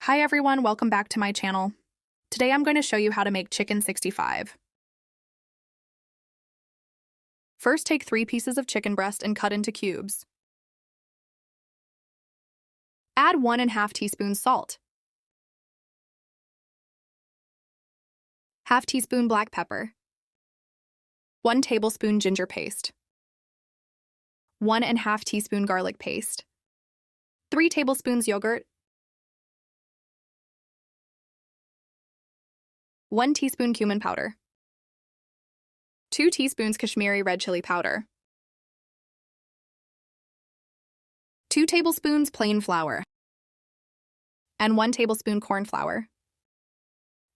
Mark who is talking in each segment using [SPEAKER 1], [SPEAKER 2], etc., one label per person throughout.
[SPEAKER 1] Hi everyone, welcome back to my channel. Today I'm going to show you how to make chicken 65. First, take 3 pieces of chicken breast and cut into cubes. Add 1½ teaspoon salt, ½ teaspoon black pepper, 1 tablespoon ginger paste, 1½ teaspoon garlic paste, 3 tablespoons yogurt, 1 teaspoon cumin powder, 2 teaspoons Kashmiri red chili powder, 2 tablespoons plain flour, and 1 tablespoon corn flour.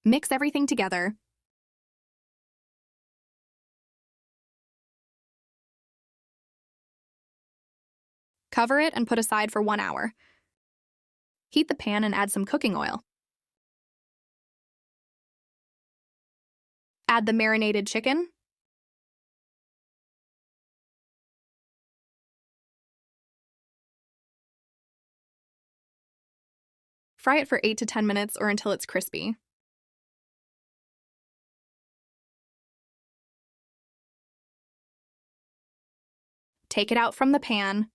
[SPEAKER 1] Mix everything together. Cover it and put aside for 1 hour. Heat the pan and add some cooking oil. Add the marinated chicken. Fry it for 8 to 10 minutes or until it's crispy. Take it out from the pan.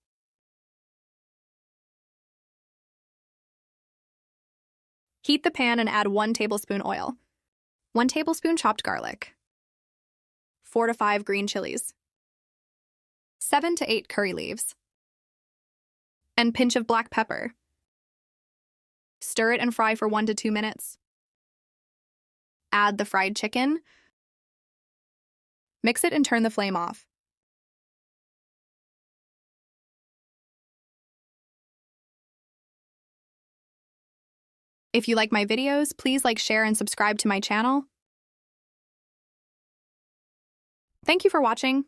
[SPEAKER 1] Heat the pan and add 1 tablespoon oil, 1 tablespoon chopped garlic, 4 to 5 green chilies, 7 to 8 curry leaves, and pinch of black pepper. Stir it and fry for 1 to 2 minutes. Add the fried chicken. Mix it and turn the flame off. If you like my videos, please like, share, and subscribe to my channel. Thank you for watching.